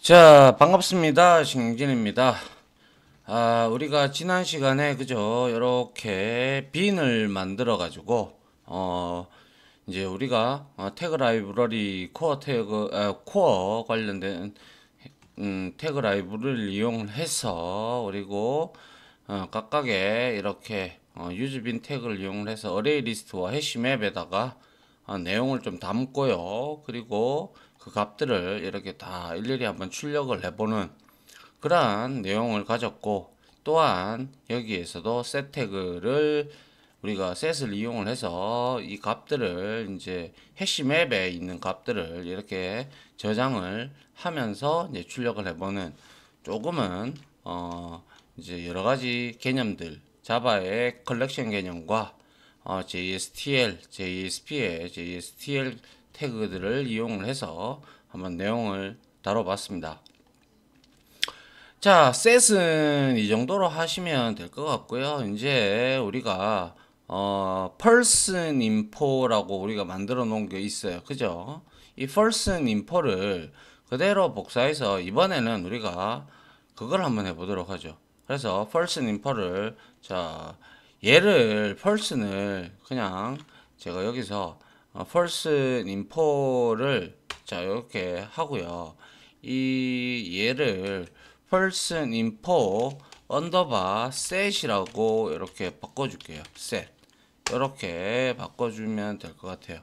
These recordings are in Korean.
자, 반갑습니다. 신경진입니다. 우리가 지난 시간에 그죠? 이렇게 빈을 만들어 가지고 이제 우리가 태그 라이브러리 코어 관련된 태그 라이브를 이용해서 그리고 각각의 이렇게 유즈빈 태그를 이용해서 어레이 리스트와 해시맵에다가 내용을 좀 담고요. 그리고 그 값들을 이렇게 다 일일이 한번 출력을 해보는 그러한 내용을 가졌고, 또한 여기에서도 set 태그를 우리가 set을 이용을 해서 이 값들을 이제 해시맵에 있는 값들을 이렇게 저장을 하면서 이제 출력을 해보는 조금은 이제 여러 가지 개념들, 자바의 컬렉션 개념과 JSTL, JSP의 JSTL 태그들을 이용을 해서 한번 내용을 다뤄봤습니다. 자, 셋은 이 정도로 하시면 될 것 같고요. 이제 우리가 person info라고 우리가 만들어 놓은 게 있어요. 그죠? 이 person info를 그대로 복사해서 이번에는 우리가 그걸 한번 해보도록 하죠. 그래서 person info를 자 얘를 person을 그냥 제가 여기서 person info를 자 이렇게 하고요. 이 얘를 person info 언더바 set이라고 이렇게 바꿔줄게요. set 이렇게 바꿔주면 될 것 같아요.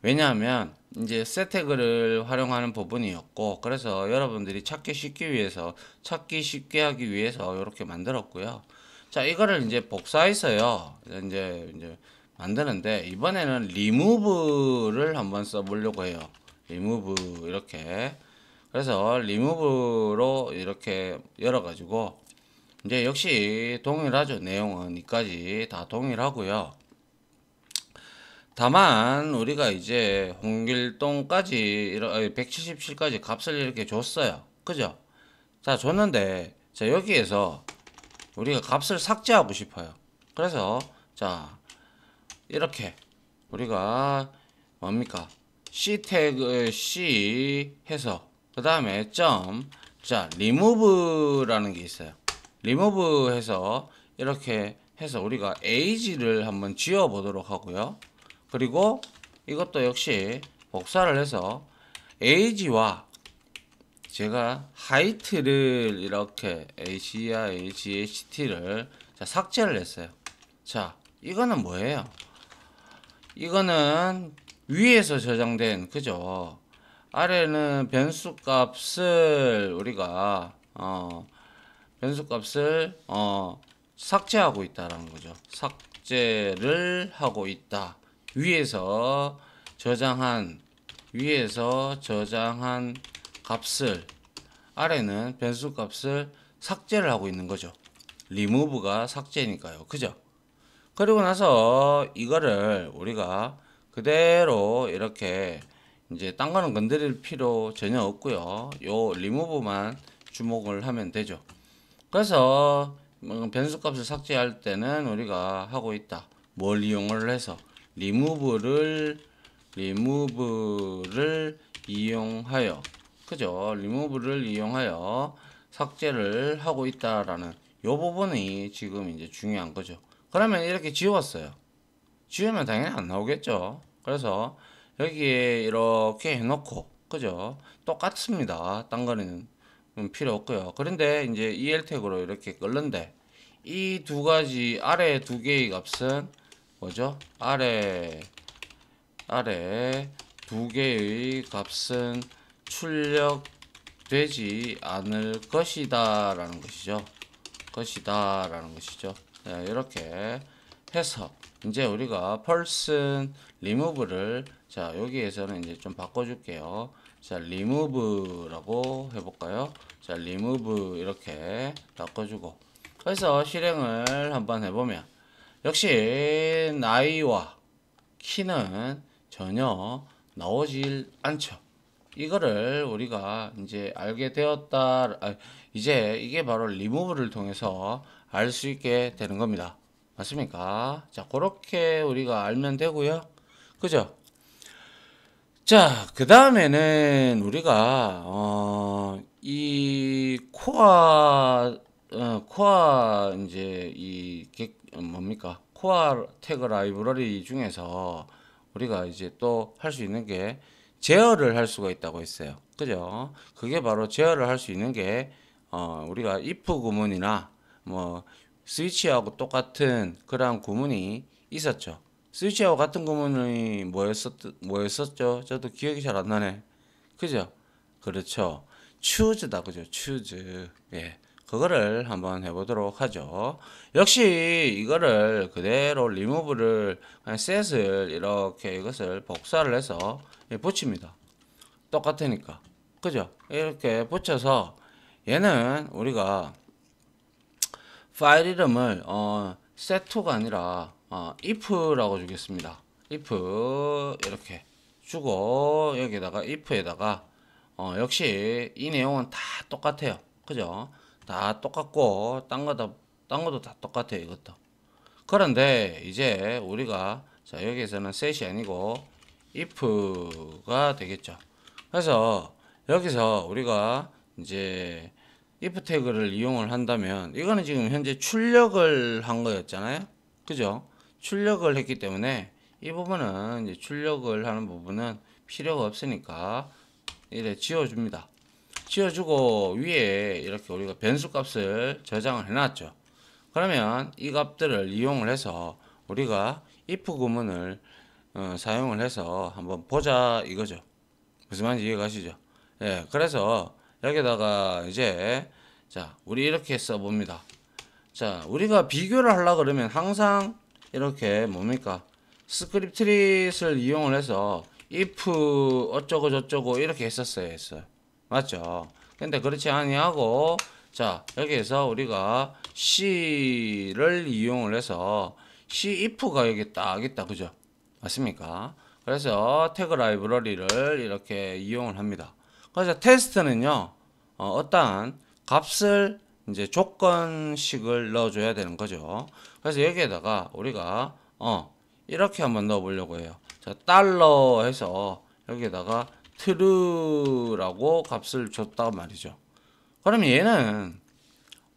왜냐하면 이제 set 태그를 활용하는 부분이었고, 그래서 여러분들이 찾기 쉽게 하기 위해서 이렇게 만들었고요. 자, 이거를 이제 복사해서요. 이제 만드는데, 이번에는 remove를 한번 써보려고 해요. remove 이렇게. 그래서 remove로 이렇게 열어가지고 이제 역시 동일하죠. 내용은 이까지 다 동일하고요. 다만 우리가 이제 홍길동까지 177까지 값을 이렇게 줬어요. 그죠? 자, 줬는데 자 여기에서 우리가 값을 삭제하고 싶어요. 그래서 자 이렇게 우리가 뭡니까? C 태그 C 해서 그 다음에 자 remove라는 게 있어요. remove 해서 이렇게 해서 우리가 age를 한번 지워 보도록 하고요. 그리고 이것도 역시 복사를 해서 age와 제가 height를 이렇게 HT를 삭제를 했어요. 자, 이거는 뭐예요? 이거는 위에서 저장된 그죠? 아래는 변수값을 우리가 변수값을 삭제하고 있다라는 거죠. 삭제를 하고 있다. 위에서 저장한 값을 아래는 변수값을 삭제를 하고 있는 거죠. remove가 삭제니까요. 그죠? 그리고 나서 이거를 우리가 그대로 이렇게 이제 딴 거는 건드릴 필요 전혀 없고요. 요 remove만 주목을 하면 되죠. 그래서 변수값을 삭제할 때는 우리가 하고 있다. 뭘 이용을 해서 remove를 이용하여 그죠? remove를 이용하여 삭제를 하고 있다라는 요 부분이 지금 이제 중요한 거죠. 그러면 이렇게 지웠어요. 지우면 당연히 안 나오겠죠. 그래서 여기에 이렇게 해놓고 그죠? 똑같습니다. 딴 거는 필요 없고요. 그런데 이제 EL 태그로 이렇게 끌는데 이 두 가지 아래 두 개의 값은 뭐죠? 아래 두 개의 값은 출력되지 않을 것이다 라는 것이죠. 네, 이렇게 해서 이제 우리가 person remove를 자 여기에서는 이제 좀 바꿔줄게요. 자 remove라고 해볼까요? 자 remove 이렇게 바꿔주고 그래서 실행을 한번 해보면 역시 나이와 키는 전혀 나오질 않죠. 이거를 우리가 이제 알게 되었다. 이제 이게 바로 리무브를 통해서 알 수 있게 되는 겁니다. 맞습니까? 자, 그렇게 우리가 알면 되고요. 그죠? 자, 그 다음에는 우리가 이 코어 이제 뭡니까? 코어 태그 라이브러리 중에서 우리가 이제 또 할 수 있는 게 제어를 할 수가 있다고 했어요. 그죠? 그게 바로 제어를 할 수 있는 게 우리가 if 구문이나 뭐 스위치하고 똑같은 그러한 구문이 있었죠. 스위치하고 같은 구문이 뭐였었죠? 저도 기억이 잘 안 나네. 그죠? 그렇죠. choose다. 그죠? choose. 예. 그거를 한번 해보도록 하죠. 역시 이거를 그대로 remove를 그냥 set을 이렇게 이것을 복사를 해서 붙입니다. 똑같으니까. 그죠? 이렇게 붙여서 얘는 우리가 파일 이름을 set2가 아니라 if라고 주겠습니다. if 이렇게 주고 여기다가 if에다가 역시 이 내용은 다 똑같아요. 그죠? 다 똑같고 딴 것도 다 똑같아요. 이것도. 그런데 이제 우리가 자 여기에서는 set이 아니고 if가 되겠죠. 그래서 여기서 우리가 이제 if 태그를 이용을 한다면 이거는 지금 현재 출력을 한 거였잖아요. 그죠? 출력을 했기 때문에 이 부분은 이제 출력을 하는 부분은 필요가 없으니까 이래 지워줍니다. 지워주고 위에 이렇게 우리가 변수 값을 저장을 해놨죠. 그러면 이 값들을 이용을 해서 우리가 if 구문을 사용을 해서 한번 보자 이거죠. 무슨 말인지 이해가시죠? 예, 그래서 여기다가 이제 자 우리 이렇게 써봅니다. 자 우리가 비교를 하려 그러면 항상 이렇게 뭡니까 스크립트릿을 이용을 해서 if 어쩌고 저쩌고 이렇게 했어요. 맞죠? 근데 그렇지 아니하고 자 여기에서 우리가 C를 이용을 해서 C if가 여기 딱 있다. 그죠? 맞습니까? 그래서 태그 라이브러리를 이렇게 이용을 합니다. 그래서 테스트는요, 어떠한 값을 이제 조건식을 넣어줘야 되는 거죠. 그래서 여기에다가 우리가 이렇게 한번 넣어보려고 해요. 자, 달러 해서 여기에다가 true라고 값을 줬단 말이죠. 그럼 얘는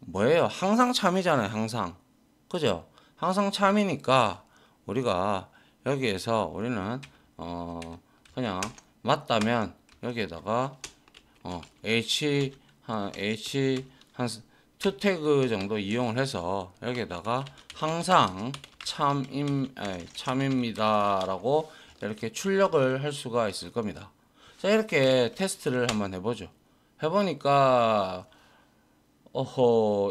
뭐예요? 항상 참이잖아요. 항상. 그죠? 항상 참이니까 우리가 여기에서 우리는 그냥 맞다면 여기에다가 h 한 투 태그 정도 이용을 해서 여기에다가 항상 참입니다라고 이렇게 출력을 할 수가 있을 겁니다. 자 이렇게 테스트를 한번 해보죠. 해보니까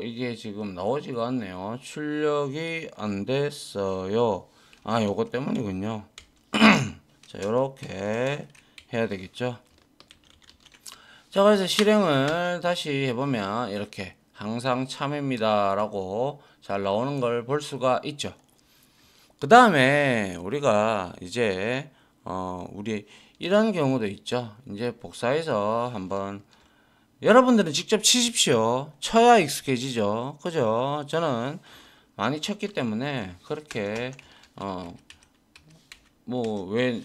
이게 지금 나오지가 않네요. 출력이 안 됐어요. 요거 때문이군요. 자, 요렇게 해야 되겠죠. 자, 그래서 실행을 다시 해보면 이렇게 항상 참입니다 라고 잘 나오는 걸 볼 수가 있죠. 그 다음에 우리가 이제 우리 이런 경우도 있죠. 이제 복사해서 한번 여러분들은 직접 치십시오. 쳐야 익숙해지죠. 그죠? 저는 많이 쳤기 때문에 그렇게 뭐 왜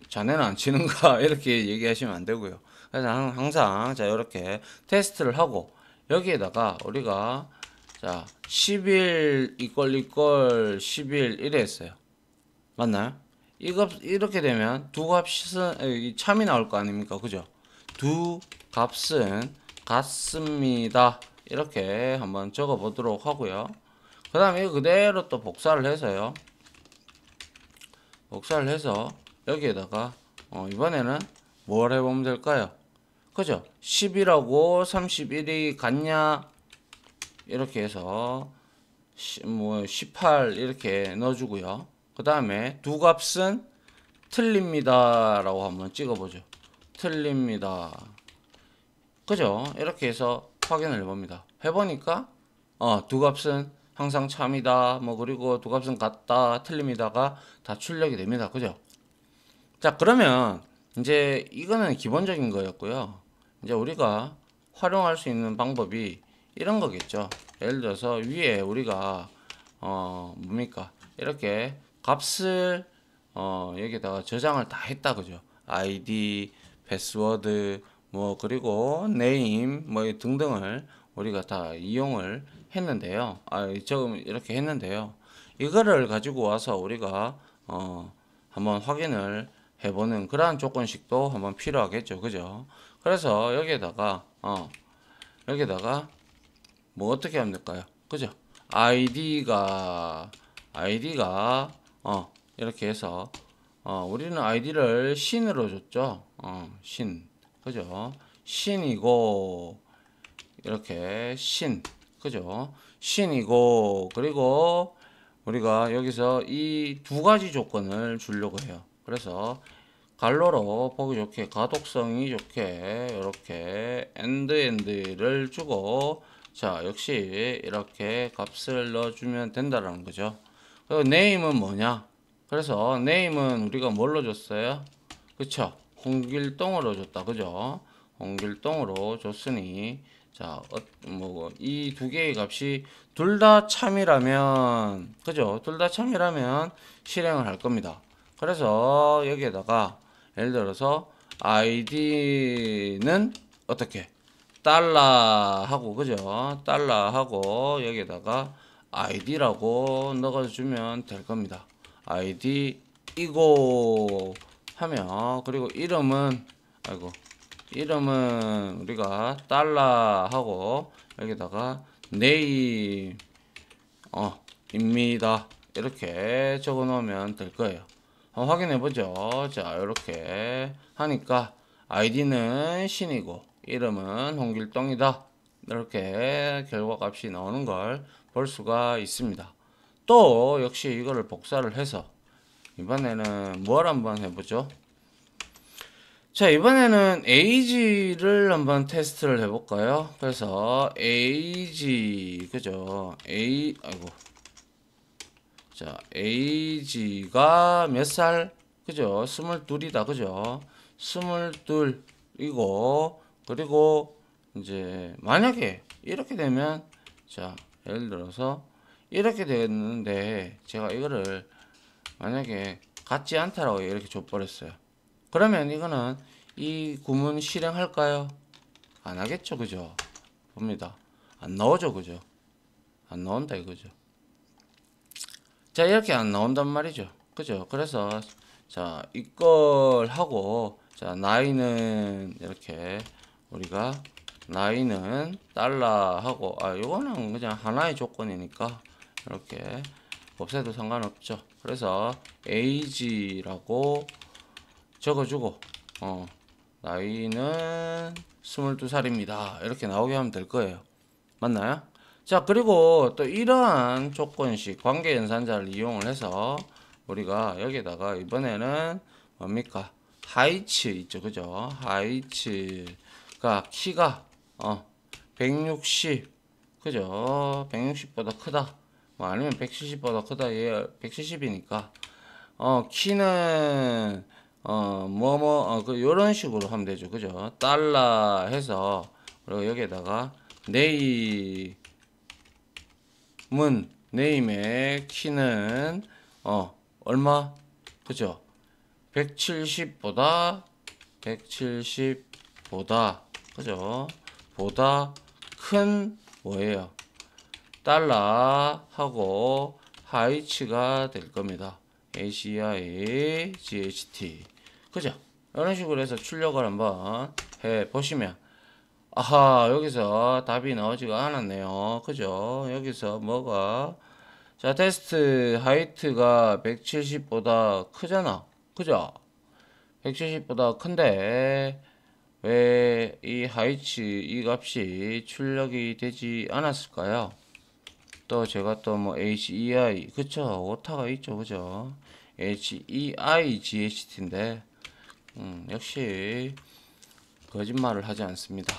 자네는 안 치는가 이렇게 얘기하시면 안 되고요. 그래서 항상 자 이렇게 테스트를 하고 여기에다가 우리가 자 10일 이퀄 10일 이래 했어요. 맞나요? 이렇게 되면 두 값은 참이 나올 거 아닙니까? 그죠? 두 값은 같습니다. 이렇게 한번 적어 보도록 하고요. 그 다음에 그대로 또 복사를 해서요. 복사를 해서 여기에다가 이번에는 뭘 해보면 될까요? 그죠? 10이라고 31이 같냐? 이렇게 해서 18 이렇게 넣어주고요. 그 다음에 두 값은 틀립니다 라고 한번 찍어보죠. 틀립니다. 그죠? 이렇게 해서 확인을 해봅니다. 해보니까 두 값은 항상 참이다 뭐 그리고 두 값은 같다 틀립니다가 다 출력이 됩니다. 그죠? 자 그러면 이제 이거는 기본적인 거였고요. 이제 우리가 활용할 수 있는 방법이 이런 거겠죠. 예를 들어서 위에 우리가 뭡니까 이렇게 값을 여기다가 저장을 다 했다. 그죠? 아이디 패스워드 뭐 그리고 name 뭐 등등을 우리가 다 이용을 했는데요. 지금 이렇게 했는데요. 이거를 가지고 와서 우리가 한번 확인을 해보는 그러한 조건식도 한번 필요하겠죠. 그죠? 그래서 여기다가 뭐 어떻게 하면 될까요? 그죠? 아이디가 이렇게 해서 우리는 아이디를 신으로 줬죠. 신. 그죠? 신이고 이렇게 그죠? 신이고 그리고 우리가 여기서 이 두 가지 조건을 주려고 해요. 그래서 갈로로 보기 좋게 가독성이 좋게 이렇게 end를 주고 자 역시 이렇게 값을 넣어주면 된다라는 거죠. 그리고 name은 뭐냐? 그래서 name은 우리가 뭘로 줬어요? 그쵸? 홍길동으로 줬다. 그죠? 홍길동으로 줬으니 자, 뭐 이 두 개의 값이 둘 다 참이라면 그죠? 둘 다 참이라면 실행을 할 겁니다. 그래서 여기에다가 예를 들어서 id는 어떻게 달러 하고 그죠? 달러 하고 여기에다가 id라고 넣어주면 될 겁니다. id 이고 하면 그리고 이름은 우리가 달러 하고 여기다가 name 입니다. 이렇게 적어 놓으면 될 거예요. 한번 확인해 보죠. 자, 이렇게 하니까 아이디는 신이고 이름은 홍길동이다. 이렇게 결과 값이 나오는 걸 볼 수가 있습니다. 또 역시 이거를 복사를 해서 이번에는 뭘 한번 해보죠. 자, 이번에는 age를 한번 테스트를 해볼까요? 그래서 age 그죠? 자, age가 몇 살? 그죠? 22이다. 그죠? 22이고 그리고 이제 만약에 이렇게 되면 자, 예를 들어서 이렇게 됐는데 제가 이거를 만약에 같지 않다라고 이렇게 줘버렸어요. 그러면 이거는 이 구문 실행할까요? 안 하겠죠. 그죠? 봅니다. 안 나오죠. 그죠? 안 나온다 이거죠. 자, 이렇게 안 나온단 말이죠. 그죠? 그래서 자, 이걸 하고 자, 나이는 이렇게 우리가 나이는 달러 하고 이거는 그냥 하나의 조건이니까 이렇게 없애도 상관없죠. 그래서 age라고 적어주고 나이는 22살입니다. 이렇게 나오게 하면 될 거예요. 맞나요? 자, 그리고 또 이러한 조건식 관계 연산자를 이용을 해서 우리가 여기다가 이번에는 뭡니까? 하이츠 있죠. 그죠? 하이츠가 키가 160 그죠? 160보다 크다. 뭐 아니면 170보다 크다. 얘 170이니까 키는 요런 식으로 하면 되죠. 그죠? 달러 해서 그리고 여기에다가 네임의 키는 얼마? 그죠? 170보다 그죠? 보다 큰 뭐예요? 달러 하고 하이츠가 될 겁니다. HEIGHT 그죠? 이런 식으로 해서 출력을 한번 해 보시면 아하 여기서 답이 나오지가 않았네요. 그죠? 여기서 뭐가 자 테스트 하이트가 170보다 크잖아. 그죠? 170보다 큰데 왜 이 하이츠 이 값이 출력이 되지 않았을까요? 또 제가 또 뭐 HEI 그쵸 오타가 있죠. 그죠? HEIGHT인데 역시 거짓말을 하지 않습니다.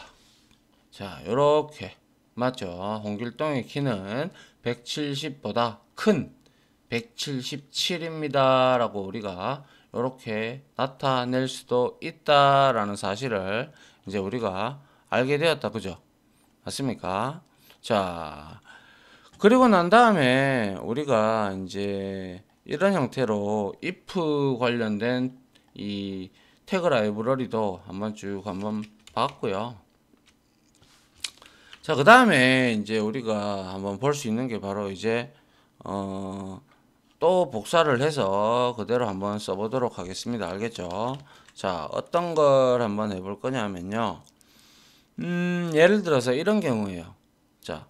자, 요렇게 맞죠? 홍길동의 키는 170보다 큰 177입니다. 라고 우리가 요렇게 나타낼 수도 있다라는 사실을 이제 우리가 알게 되었다. 그죠? 맞습니까? 자, 그리고 난 다음에 우리가 이제 이런 형태로 if 관련된 이 태그 라이브러리도 한번 봤고요. 자, 그 다음에 이제 우리가 한번 볼 수 있는 게 바로 이제 또 복사를 해서 그대로 한번 써보도록 하겠습니다. 알겠죠? 자, 어떤 걸 한번 해볼 거냐면요. 예를 들어서 이런 경우에요. 자,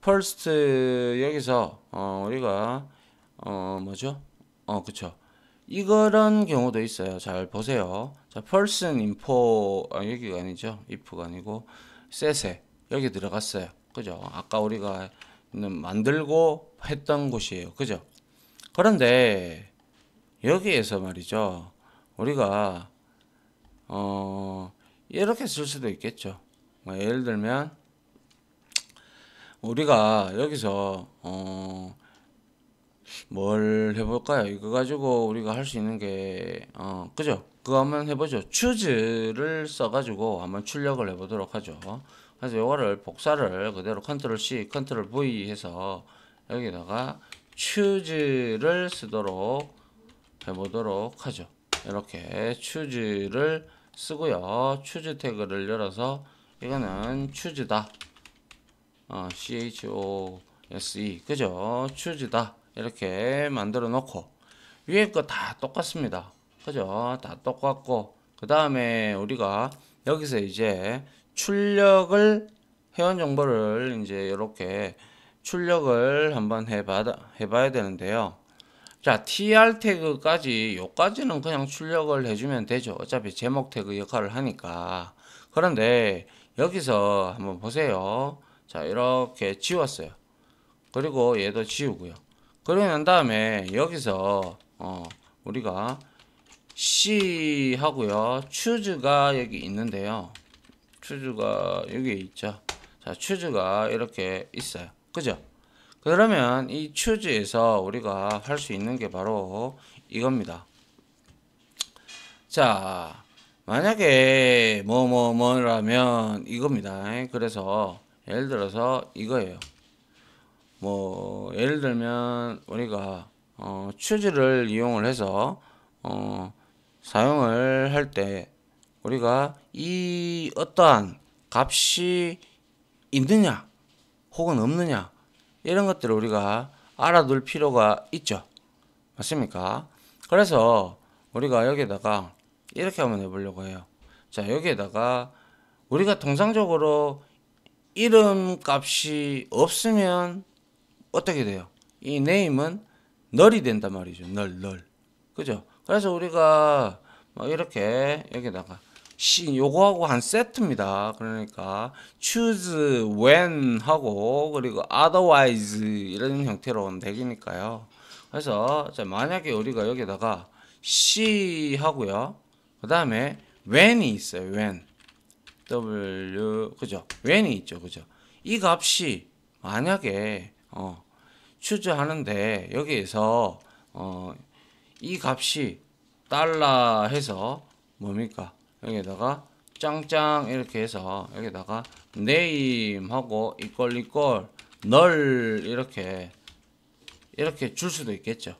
first 여기서 우리가 뭐죠? 그쵸. 이런 경우도 있어요. 잘 보세요. 자, person info 여기가 아니죠. if가 아니고 set에 여기 들어갔어요. 그죠? 아까 우리가 만들고 했던 곳이에요. 그죠? 그런데 여기에서 말이죠. 우리가 이렇게 쓸 수도 있겠죠. 예를 들면 우리가 여기서 뭘 해볼까요? 이거 가지고 우리가 할 수 있는 게 그죠? 그거 한번 해보죠. choose를 써가지고 한번 출력을 해보도록 하죠. 그래서 요거를 복사를 그대로 컨트롤 C, 컨트롤 V 해서 여기다가 choose를 쓰도록 해보도록 하죠. 이렇게 choose를 쓰고요. choose 태그를 열어서 이거는 choose다. chose 그죠? choose다. 이렇게 만들어 놓고 위에 거 다 똑같습니다. 그죠? 다 똑같고 그 다음에 우리가 여기서 이제 출력을 회원 정보를 이제 이렇게 출력을 한번 해봐야 되는데요. 자, tr 태그까지 요까지는 그냥 출력을 해주면 되죠. 어차피 제목 태그 역할을 하니까. 그런데 여기서 한번 보세요. 자, 이렇게 지웠어요. 그리고 얘도 지우고요. 그러고 난 다음에 여기서 우리가 C 하고요. choose가 여기 있는데요. choose가 여기 있죠. 자, choose가 이렇게 있어요. 그죠? 그러면 이 choose에서 우리가 할 수 있는 게 바로 이겁니다. 자, 만약에 뭐라면 이겁니다. 그래서 예를 들어서 이거예요. 예를 들면 우리가 choose를 이용을 해서 사용을 할 때 우리가 이 어떠한 값이 있느냐 혹은 없느냐 이런 것들을 우리가 알아둘 필요가 있죠. 맞습니까? 그래서 우리가 여기에다가 이렇게 한번 해보려고 해요. 자, 여기에다가 우리가 통상적으로 이름 값이 없으면 어떻게 돼요? 이 name은 null이 된단 말이죠. null. 그죠? 그래서 우리가 이렇게 여기다가 요거하고 한 세트입니다. 그러니까 choose when 하고 그리고 otherwise 이런 형태로 되니까요. 그래서 자, 만약에 우리가 여기다가 C 하고요. 그 다음에 when이 있어요. when 그죠? when이 있죠. 그죠? 이 값이 만약에 choose 하는데 여기에서 이 값이 달러 해서 뭡니까? 여기다가 짱짱 이렇게 해서 여기다가 name 하고 equal null 이렇게 줄 수도 있겠죠.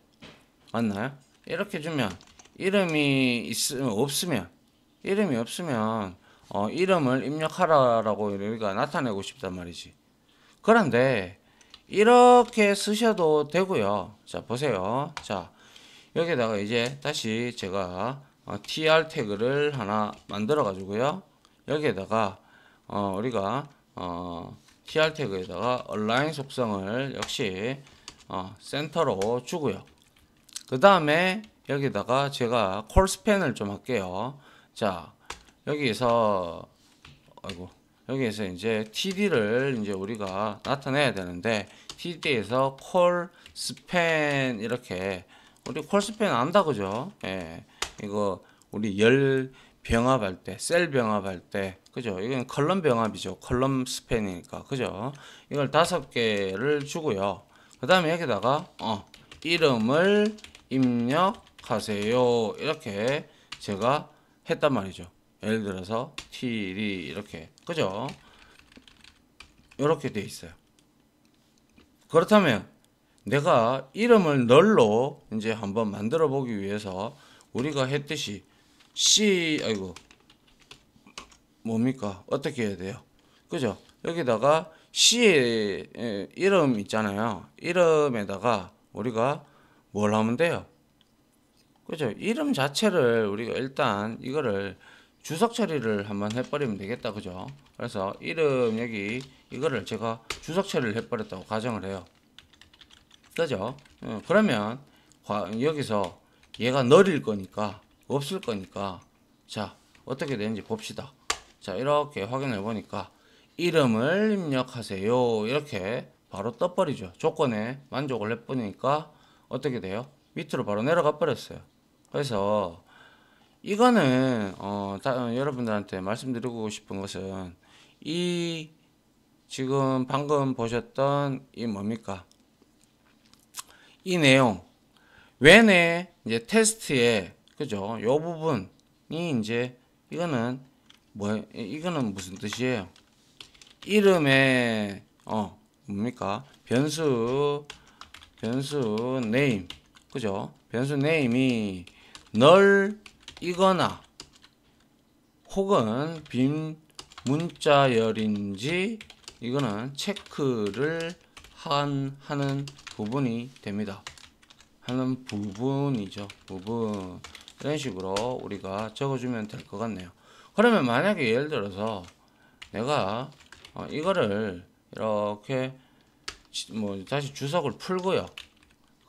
맞나요? 이렇게 주면 이름이 없으면 이름을 입력하라라고 우리가 나타내고 싶단 말이지. 그런데 이렇게 쓰셔도 되고요. 자, 보세요. 자, 여기다가 이제 다시 제가 tr 태그를 하나 만들어 가지고요. 여기에다가 우리가 tr 태그에다가 align 속성을 역시 센터로 주고요. 그 다음에 여기다가 제가 콜 스팬을 좀 할게요. 자, 여기에서 이제 td를 이제 우리가 나타내야 되는데 td에서 콜 스팬 이렇게 우리 콜 스팬 안다 그죠? 예. 이거 우리 열 병합할 때, 셀 병합할 때, 그죠? 이건 컬럼 병합이죠. 컬럼 스팬이니까, 그죠? 이걸 5개를 주고요. 그 다음에 여기다가 이름을 입력하세요. 이렇게 제가 했단 말이죠. 예를 들어서 td 이렇게, 그죠? 이렇게 돼 있어요. 그렇다면 내가 이름을 널로 이제 한번 만들어 보기 위해서 우리가 했듯이 뭡니까? 어떻게 해야 돼요? 그죠? 여기다가 C의 이름 있잖아요. 이름에다가 우리가 뭘 하면 돼요? 그죠? 이름 자체를 우리가 일단 이거를 주석 처리를 한번 해버리면 되겠다. 그죠? 그래서 이름 여기 이거를 제가 주석 처리를 해버렸다고 가정을 해요. 그죠? 그러면 여기서 얘가 널일 거니까 없을 거니까 자 어떻게 되는지 봅시다. 자 이렇게 확인해 보니까 이름을 입력하세요 이렇게 바로 떠버리죠. 조건에 만족을 해보니까 어떻게 돼요? 밑으로 바로 내려가 버렸어요. 그래서 이거는 여러분들한테 말씀드리고 싶은 것은 이 지금 방금 보셨던 이 뭡니까? 이 내용 웬의 이제 테스트에 그죠? 요 부분이 이제 이거는 이거는 무슨 뜻이에요? 이름에 뭡니까? 변수 네임 그죠? 변수 네임이 널이거나 혹은 빈 문자열인지 이거는 체크를 하는 부분이 됩니다. 하는 부분이죠. 부분 이런 식으로 우리가 적어주면 될 것 같네요. 그러면 만약에 예를 들어서 내가 이거를 이렇게 뭐 다시 주석을 풀고요.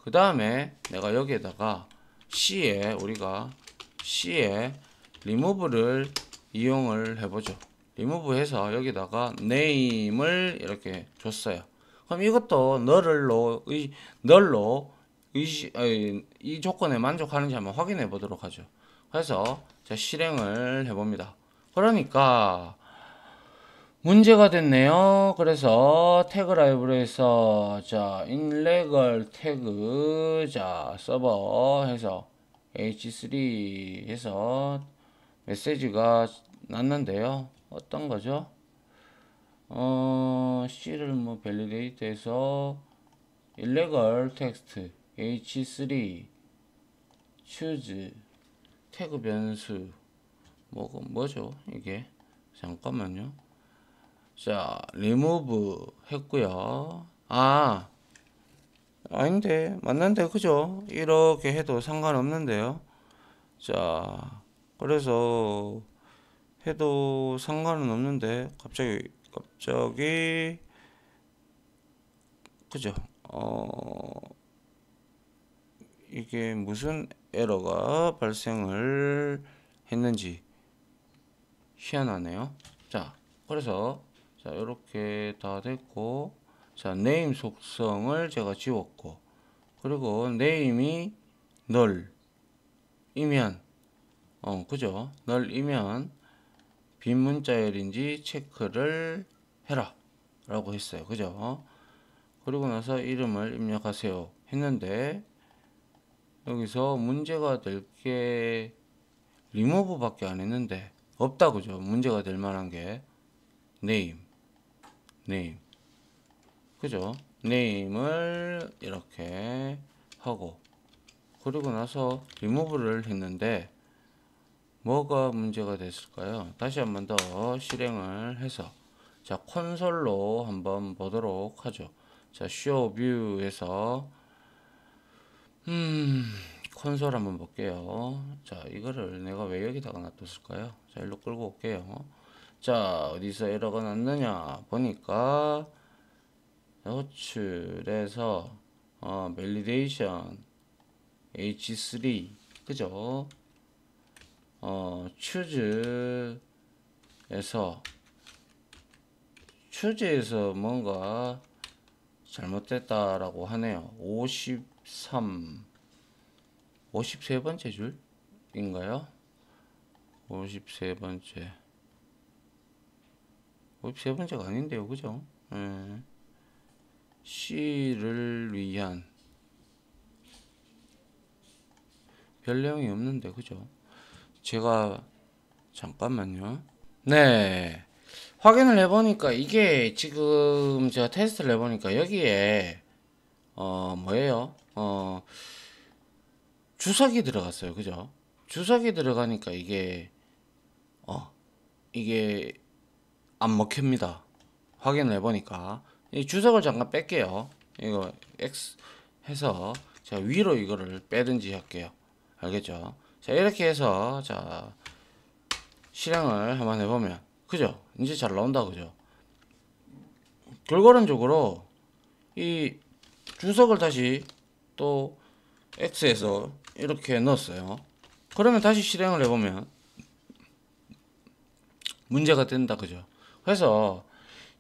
그 다음에 내가 여기에다가 우리가 C에 리무브를 이용을 해보죠. 리무브 해서 여기다가 name을 이렇게 줬어요. 그럼 이것도 널로 이 조건에 만족하는지 한번 확인해 보도록 하죠. 그래서 자, 실행을 해봅니다. 그러니까 문제가 됐네요. 그래서 태그 라이브러리에서 자 인레걸 태그 자 서버 해서 h3 해서 메시지가 났는데요. 어떤 거죠? C를 뭐 밸리데이트 해서 illegal text h3 choose 태그 변수 뭐죠 이게? 잠깐만요. 자 remove 했고요. 아닌데 맞는데 그죠? 이렇게 해도 상관없는데요. 자 그래서 해도 상관은 없는데 갑자기 그죠? 이게 무슨 에러가 발생을 했는지 희한하네요. 자 그래서 자 이렇게 다 됐고 자 네임 속성을 제가 지웠고 그리고 네임이 널이면 그죠? 널이면 빈 문자열인지 체크를 해라 라고 했어요. 그죠? 그리고 나서 이름을 입력하세요 했는데 여기서 문제가 될 게 리무브 밖에 안 했는데 없다 그죠? 문제가 될 만한 게 네임 그죠? 네임을 이렇게 하고 그리고 나서 리무브를 했는데 뭐가 문제가 됐을까요? 다시 한번 더 실행을 해서 자 콘솔로 한번 보도록 하죠. 자 show view에서 콘솔 한번 볼게요. 자 이거를 내가 왜 여기다가 놔뒀을까요? 자 일로 끌고 올게요. 자 어디서 에러가 났느냐 보니까 호출에서 validation h3 그죠? choose에서 뭔가 잘못됐다라고 하네요. 53번째 줄인가요? 53번째가 아닌데요. 그죠? C를 위한 별 내용이 없는데 그죠? 제가 잠깐만요. 네. 확인을 해보니까 이게 지금 제가 테스트를 해보니까 여기에 뭐예요? 주석이 들어갔어요. 그죠? 주석이 들어가니까 이게 이게 안 먹힙니다. 확인을 해보니까 이 주석을 잠깐 뺄게요. 이거 X 해서 제가 위로 이거를 빼든지 할게요. 알겠죠? 자, 이렇게 해서 자 실행을 한번 해보면 그죠? 이제 잘 나온다 그죠? 결과론적으로 이 주석을 다시 또 X에서 이렇게 넣었어요. 그러면 다시 실행을 해보면 문제가 된다 그죠? 그래서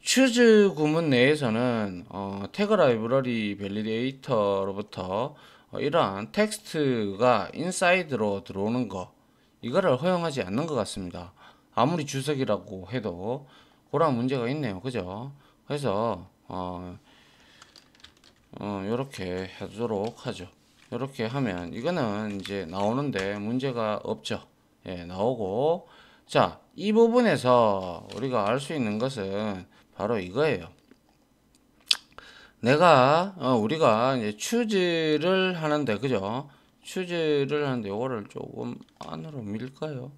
추즈 구문 내에서는 태그 라이브러리 밸리데이터로부터 이러한 텍스트가 인사이드로 들어오는 거 이거를 허용하지 않는 것 같습니다. 아무리 주석이라고 해도 그런 문제가 있네요. 그죠? 그래서 요렇게 하도록 하죠. 이렇게 하면 이거는 이제 나오는데 문제가 없죠. 예, 나오고 자, 이 부분에서 우리가 알 수 있는 것은 바로 이거예요. 내가 우리가 이제 추즈를 하는데 그죠? 추즈를 하는데 요거를 조금 안으로 밀까요?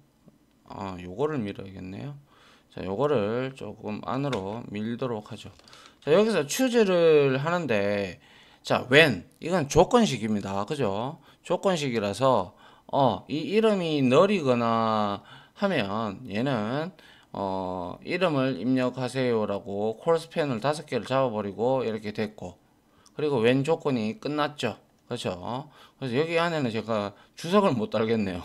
요거를 밀어야겠네요. 자, 요거를 조금 안으로 밀도록 하죠. 자, 여기서 추즈를 하는데 자, when 이건 조건식입니다. 그죠? 조건식이라서 이 이름이 널이거나 하면 얘는 이름을 입력하세요라고 콜스펜을 5개를 잡아버리고 이렇게 됐고 그리고 when 조건이 끝났죠. 그렇죠? 그래서 여기 안에는 제가 주석을 못 달겠네요.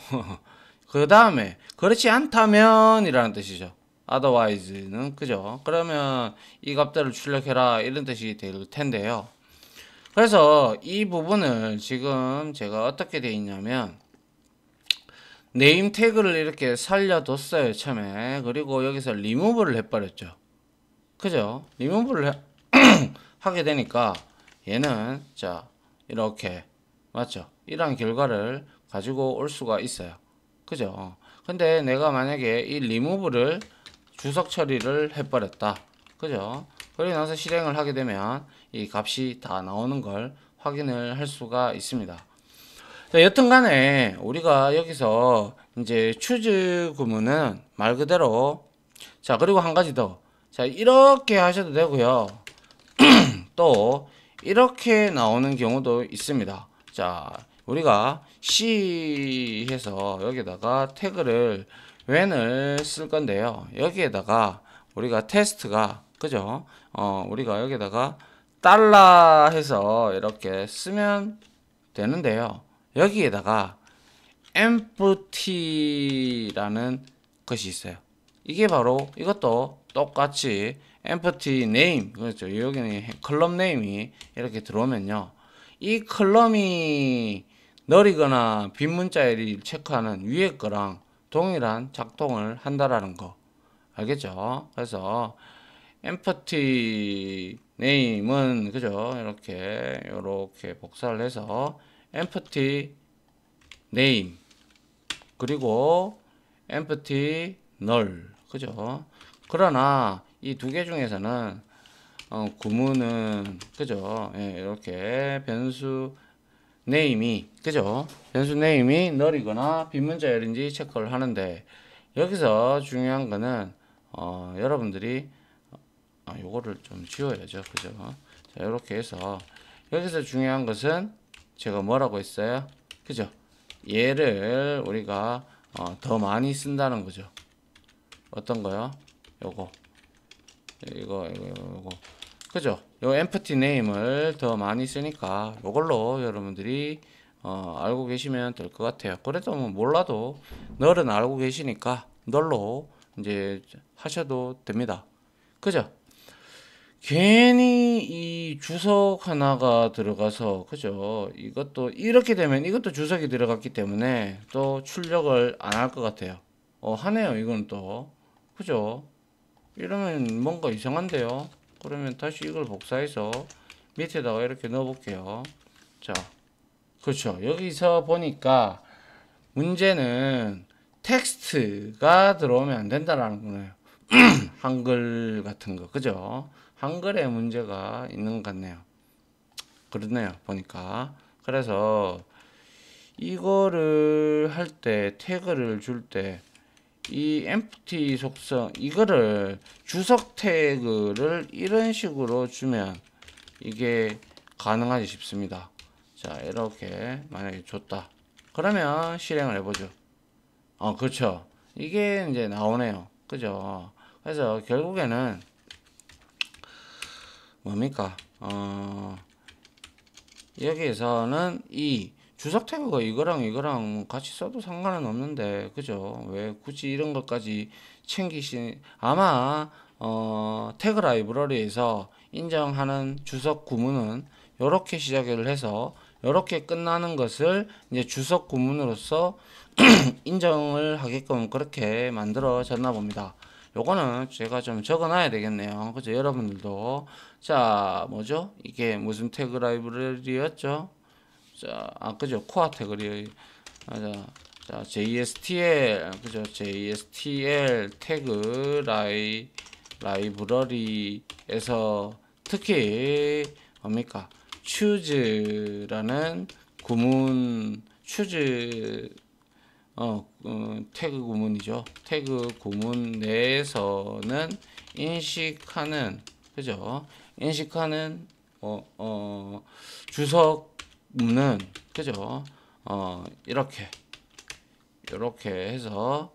그 다음에 그렇지 않다면 이라는 뜻이죠. otherwise는 그죠? 그러면 이 값들을 출력해라 이런 뜻이 될 텐데요. 그래서 이 부분을 지금 제가 어떻게 돼 있냐면 네임 태그를 이렇게 살려뒀어요 처음에. 그리고 여기서 리무브를 해버렸죠. 그죠? 리무브를 하게 되니까 얘는 자 이렇게 맞죠? 이런 결과를 가지고 올 수가 있어요. 그죠? 근데 내가 만약에 이 리무브를 주석 처리를 해버렸다. 그죠? 그리고 나서 실행을 하게 되면 이 값이 다 나오는 걸 확인을 할 수가 있습니다. 자, 여튼 간에 우리가 여기서 이제 추즈 구문은 말 그대로 자, 그리고 한 가지 더. 자, 이렇게 하셔도 되고요. 또 이렇게 나오는 경우도 있습니다. 자, 우리가 C 해서 여기다가 태그를 when을 쓸 건데요. 여기에다가 우리가 테스트가 그죠? 우리가 여기다가 달러 해서 이렇게 쓰면 되는데요. 여기에다가 empty라는 것이 있어요. 이게 바로 이것도 똑같이 empty name 그렇죠. 여기는 컬럼 네임이 이렇게 들어오면요. 이 컬럼이 널이거나 빈 문자를 체크하는 위에 거랑 동일한 작동을 한다라는 거 알겠죠? 그래서 empty name은 그죠? 이렇게 복사를 해서 empty name 그리고 empty null 그죠? 그러나 이 두 개 중에서는 구문은 그죠? 예, 이렇게 변수 name이 그죠? 변수 name이 null이거나 빈 문자열인지 체크를 하는데 여기서 중요한 거는 여러분들이 요거를 좀 지워야죠. 그죠? 자, 이렇게 해서 여기서 중요한 것은 제가 뭐라고 했어요? 그죠? 얘를 우리가 더 많이 쓴다는 거죠. 어떤 거요? 요거 이거 그죠? 요 empty name을 더 많이 쓰니까 요걸로 여러분들이 알고 계시면 될 것 같아요. 그래도 뭐 몰라도 널은 알고 계시니까 널로 이제 하셔도 됩니다. 그죠? 괜히 이 주석 하나가 들어가서 그죠? 이것도 이렇게 되면 이것도 주석이 들어갔기 때문에 또 출력을 안 할 것 같아요. 하네요. 이건 또 그죠? 이러면 뭔가 이상한데요. 그러면 다시 이걸 복사해서 밑에다가 이렇게 넣어 볼게요. 자, 그렇죠. 여기서 보니까 문제는 텍스트가 들어오면 안 된다라는 거예요. 한글 같은 거 그죠? 한글에 문제가 있는 것 같네요. 그러네요. 보니까. 그래서 이거를 할 때 태그를 줄 때 이 empty 속성 이거를 주석 태그를 이런 식으로 주면 이게 가능하지 싶습니다. 자, 이렇게 만약에 줬다. 그러면 실행을 해보죠. 그렇죠. 이게 이제 나오네요. 그죠? 그래서 결국에는 뭡니까? 여기에서는 이 주석 태그가 이거랑 같이 써도 상관은 없는데, 그죠? 왜 굳이 이런 것까지 아마 태그 라이브러리에서 인정하는 주석 구문은 이렇게 시작을 해서 이렇게 끝나는 것을 이제 주석 구문으로서 인정을 하게끔 그렇게 만들어졌나 봅니다. 요거는 제가 좀 적어 놔야 되겠네요. 그죠? 여러분들도. 자, 뭐죠? 이게 무슨 태그 라이브러리였죠? 자, 그죠? 코어 태그 자, JSTL, 그죠? JSTL 태그 라이브러리에서 특히 뭡니까? choose라는 구문, choose 태그 구문이죠. 태그 구문 내에서는 인식하는, 그죠? 인식하는 주석문은, 그죠? 이렇게 해서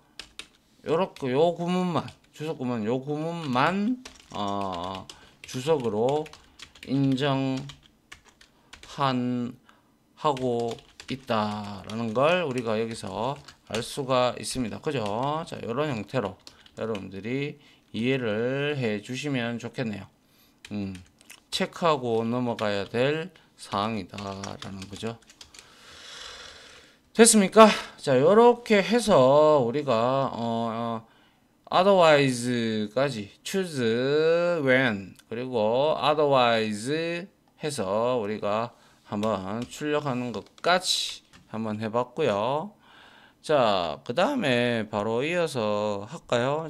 요렇게 요 구문만 주석 구문 요 구문만 주석으로 하고 있다라는 걸 우리가 여기서 알 수가 있습니다. 그죠? 자, 이런 형태로 여러분들이 이해를 해 주시면 좋겠네요. 체크하고 넘어가야 될 사항이다라는 거죠. 됐습니까? 자, 요렇게 해서 우리가 otherwise까지 choose when 그리고 otherwise 해서 우리가 한번 출력하는 것까지 한번 해봤고요. 자, 그 다음에 바로 이어서 할까요?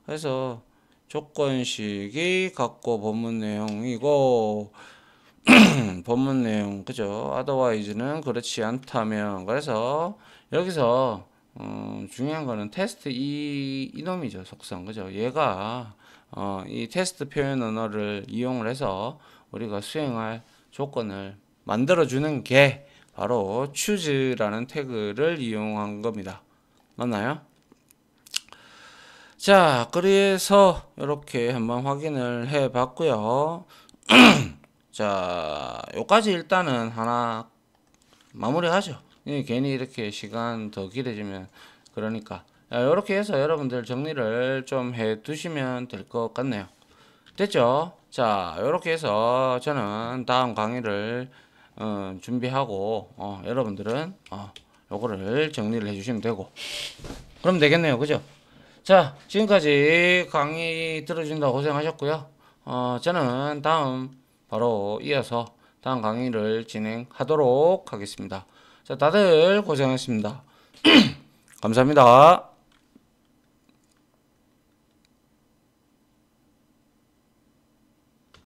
그래서 조건식이 갖고 본문 내용이고 본문 내용, 그죠? otherwise는 그렇지 않다면. 그래서 여기서 중요한 거는 테스트 이놈이죠. 속성, 그죠? 얘가 이 테스트 표현 언어를 이용을 해서 우리가 수행할 조건을 만들어주는 게 바로 choose라는 태그를 이용한 겁니다. 맞나요? 자, 그래서 이렇게 한번 확인을 해 봤고요. 자, 요까지 일단은 하나 마무리하죠. 괜히 이렇게 시간 더 길어지면 그러니까 이렇게 해서 여러분들 정리를 좀 해 두시면 될 것 같네요. 됐죠? 자, 이렇게 해서 저는 다음 강의를 준비하고 여러분들은 요거를 정리를 해주시면 되고 그럼 되겠네요. 그죠? 자, 지금까지 강의 들어주신다고 고생하셨고요. 저는 다음 바로 이어서 다음 강의를 진행하도록 하겠습니다. 자, 다들 고생하셨습니다. 감사합니다.